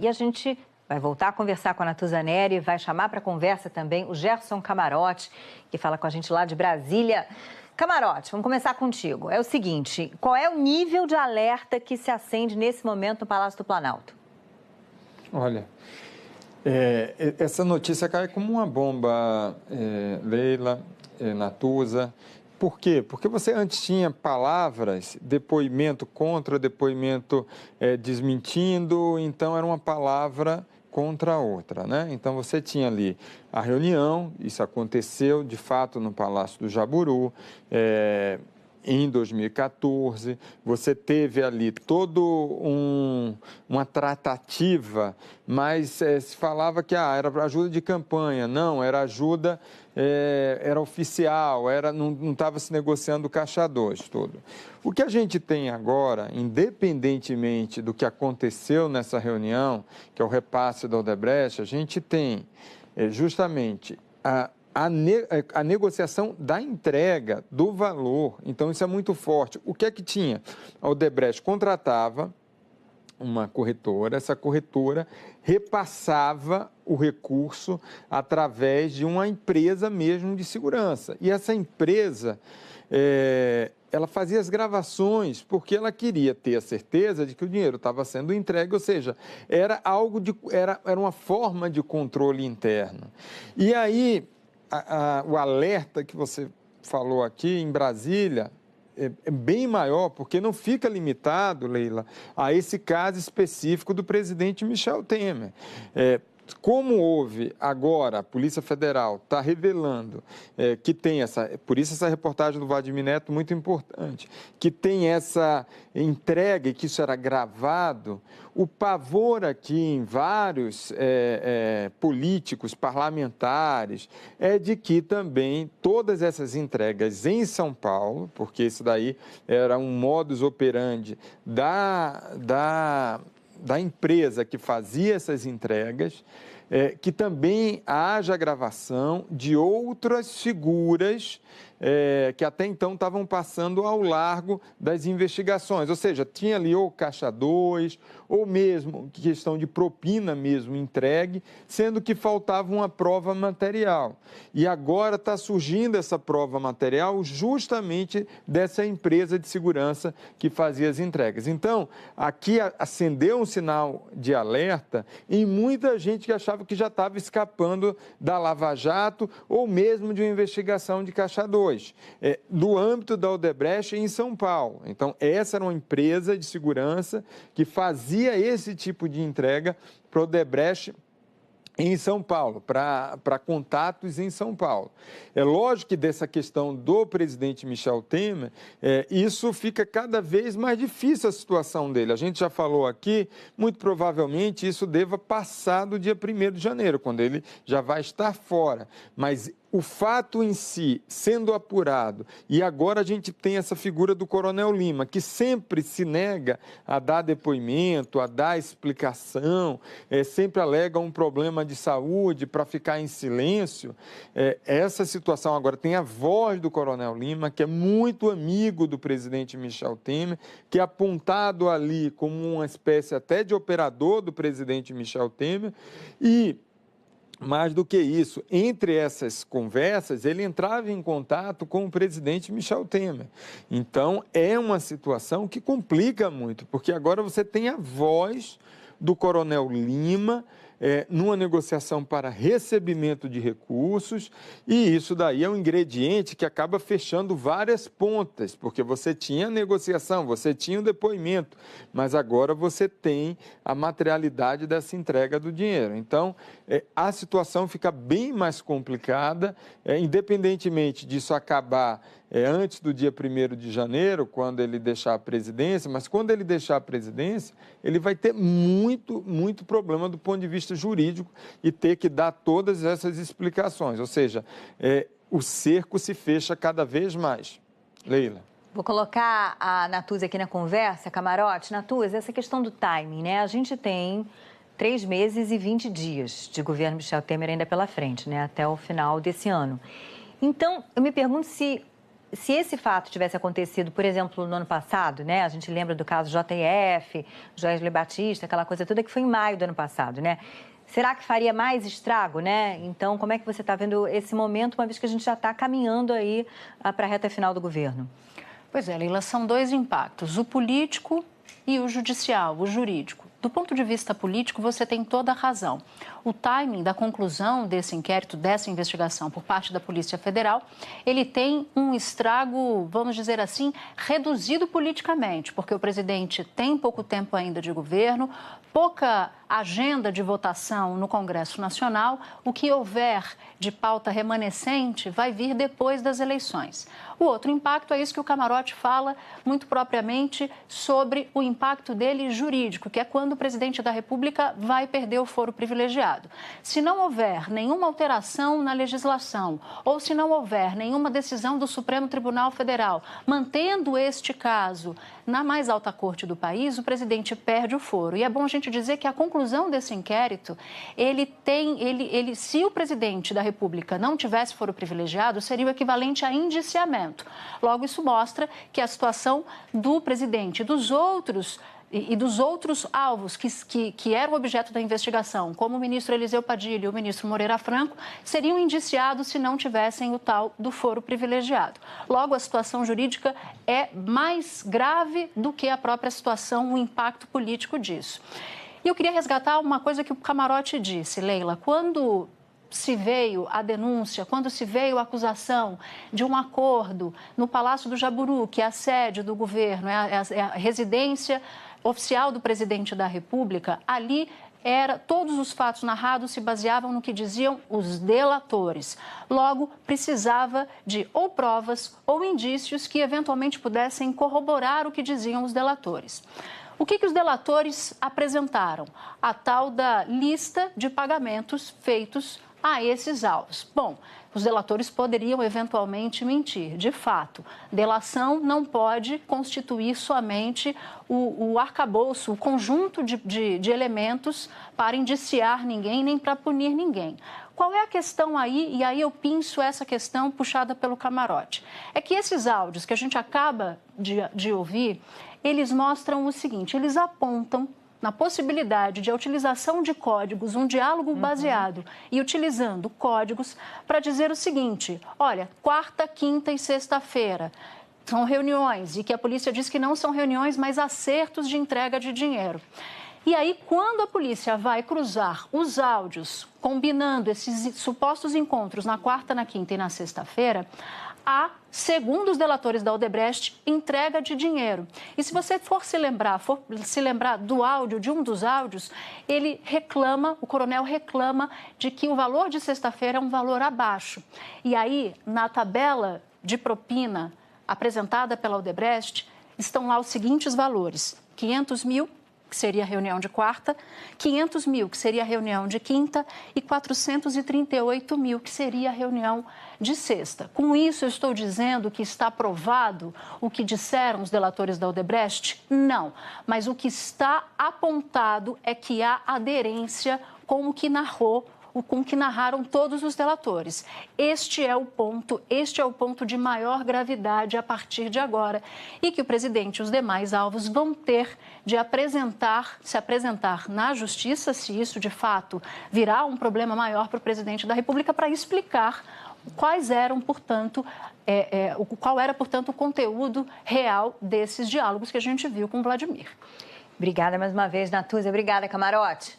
E a gente vai voltar a conversar com a Natuza Neri, vai chamar para conversa também o Gerson Camarote, que fala com a gente lá de Brasília. Camarote, vamos começar contigo. É o seguinte, qual é o nível de alerta que se acende nesse momento no Palácio do Planalto? Olha, essa notícia cai como uma bomba, Leila, Natuza. Por quê? Porque você antes tinha palavras, depoimento contra, depoimento desmentindo, então era uma palavra contra a outra, né? Então você tinha ali a reunião, isso aconteceu de fato no Palácio do Jaburu, em 2014, você teve ali uma tratativa, mas se falava que era ajuda de campanha, não, era ajuda, era oficial, não estava se negociando caixa 2, tudo. O que a gente tem agora, independentemente do que aconteceu nessa reunião, que é o repasse da Odebrecht, a gente tem justamente a negociação da entrega do valor. Então, isso é muito forte. O que é que tinha? A Odebrecht contratava uma corretora, essa corretora repassava o recurso através de uma empresa mesmo de segurança. E essa empresa, ela fazia as gravações porque ela queria ter a certeza de que o dinheiro estava sendo entregue, ou seja, era uma forma de controle interno. E aí, o alerta que você falou aqui em Brasília é bem maior, porque não fica limitado, Leila, a esse caso específico do presidente Michel Temer. Como houve agora, a Polícia Federal está revelando que tem por isso essa reportagem do Vladimir Neto muito importante, que tem essa entrega e que isso era gravado, o pavor aqui em vários políticos, parlamentares, é de que também todas essas entregas em São Paulo, porque isso daí era um modus operandi da empresa que fazia essas entregas, que também haja gravação de outras figuras que até então estavam passando ao largo das investigações, ou seja, tinha ali ou caixa 2, ou mesmo questão de propina mesmo entregue, sendo que faltava uma prova material. E agora está surgindo essa prova material justamente dessa empresa de segurança que fazia as entregas. Então, aqui acendeu um sinal de alerta em muita gente que achava que já estava escapando da Lava Jato ou mesmo de uma investigação de caixa 2. Do âmbito da Odebrecht em São Paulo. Então, essa era uma empresa de segurança que fazia esse tipo de entrega para a Odebrecht em São Paulo, para contatos em São Paulo. É lógico que dessa questão do presidente Michel Temer, isso fica cada vez mais difícil a situação dele. A gente já falou aqui, muito provavelmente isso deva passar do dia 1º de janeiro, quando ele já vai estar fora. Mas o fato em si, sendo apurado, e agora a gente tem essa figura do Coronel Lima, que sempre se nega a dar depoimento, a dar explicação, sempre alega um problema de saúde para ficar em silêncio. Essa situação agora tem a voz do Coronel Lima, que é muito amigo do presidente Michel Temer, que é apontado ali como uma espécie até de operador do presidente Michel Temer, e mais do que isso, entre essas conversas, ele entrava em contato com o presidente Michel Temer. Então, é uma situação que complica muito, porque agora você tem a voz do Coronel Lima numa negociação para recebimento de recursos, e isso daí é um ingrediente que acaba fechando várias pontas, porque você tinha a negociação, você tinha o depoimento, mas agora você tem a materialidade dessa entrega do dinheiro. Então, a situação fica bem mais complicada, independentemente disso acabar antes do dia 1º de janeiro, quando ele deixar a presidência, mas quando ele deixar a presidência, ele vai ter muito, muito problema do ponto de vista jurídico e ter que dar todas essas explicações, ou seja, o cerco se fecha cada vez mais. Leila. Vou colocar a Natuza aqui na conversa, Camarote. Natuza, essa questão do timing, né? A gente tem 3 meses e 20 dias de governo Michel Temer ainda pela frente, né? Até o final desse ano. Então, eu me pergunto se se esse fato tivesse acontecido, por exemplo, no ano passado, né? A gente lembra do caso JF, Joesley Batista, aquela coisa toda que foi em maio do ano passado, né? Será que faria mais estrago, né? Então, como é que você está vendo esse momento, uma vez que a gente já está caminhando aí para a reta final do governo? Pois é, Leila, são dois impactos, o político e o judicial, o jurídico. Do ponto de vista político, você tem toda a razão. O timing da conclusão desse inquérito, dessa investigação por parte da Polícia Federal, ele tem um estrago, vamos dizer assim, reduzido politicamente, porque o presidente tem pouco tempo ainda de governo, pouca agenda de votação no Congresso Nacional, o que houver de pauta remanescente vai vir depois das eleições. O outro impacto é isso que o Camarote fala muito propriamente sobre o impacto dele jurídico, que é quando o presidente da República vai perder o foro privilegiado. Se não houver nenhuma alteração na legislação ou se não houver nenhuma decisão do Supremo Tribunal Federal mantendo este caso na mais alta corte do país, o presidente perde o foro. E é bom a gente dizer que a conclusão desse inquérito, se o presidente da República não tivesse foro privilegiado, seria o equivalente a indiciamento. Logo, isso mostra que a situação do presidente e dos outros alvos que eram objeto da investigação, como o ministro Eliseu Padilha e o ministro Moreira Franco, seriam indiciados se não tivessem o tal do foro privilegiado. Logo, a situação jurídica é mais grave do que a própria situação, o impacto político disso. E eu queria resgatar uma coisa que o Camarote disse, Leila, quando se veio a denúncia, quando se veio a acusação de um acordo no Palácio do Jaburu, que é a sede do governo, é a residência oficial do presidente da República, ali todos os fatos narrados se baseavam no que diziam os delatores. Logo, precisava de ou provas ou indícios que eventualmente pudessem corroborar o que diziam os delatores. O que os delatores apresentaram? A tal da lista de pagamentos feitos a esses alvos. Bom, os delatores poderiam eventualmente mentir. De fato, delação não pode constituir somente o arcabouço, o conjunto de elementos para indiciar ninguém nem para punir ninguém. Qual é a questão aí? E aí eu pinço essa questão puxada pelo Camarote. É que esses áudios que a gente acaba de ouvir, eles mostram o seguinte, eles apontam na possibilidade de a utilização de códigos, um diálogo baseado e utilizando códigos para dizer o seguinte, olha, quarta, quinta e sexta-feira são reuniões e que a polícia diz que não são reuniões, mas acertos de entrega de dinheiro. E aí, quando a polícia vai cruzar os áudios, combinando esses supostos encontros na quarta, na quinta e na sexta-feira, há, segundo os delatores da Odebrecht, entrega de dinheiro. E se você for se lembrar do áudio, de um dos áudios, o coronel reclama de que o valor de sexta-feira é um valor abaixo. E aí, na tabela de propina apresentada pela Odebrecht, estão lá os seguintes valores: 500 mil, que seria a reunião de quarta, 500 mil, que seria a reunião de quinta, e 438 mil, que seria a reunião de sexta. Com isso, eu estou dizendo que está provado o que disseram os delatores da Odebrecht? Não, mas o que está apontado é que há aderência com o que narraram todos os delatores. Este é o ponto de maior gravidade a partir de agora e que o presidente e os demais alvos vão ter de se apresentar na justiça, se isso de fato virá um problema maior para o presidente da República, para explicar qual era, portanto, o conteúdo real desses diálogos que a gente viu com o Vladimir. Obrigada mais uma vez, Natúzia. Obrigada, Camarote.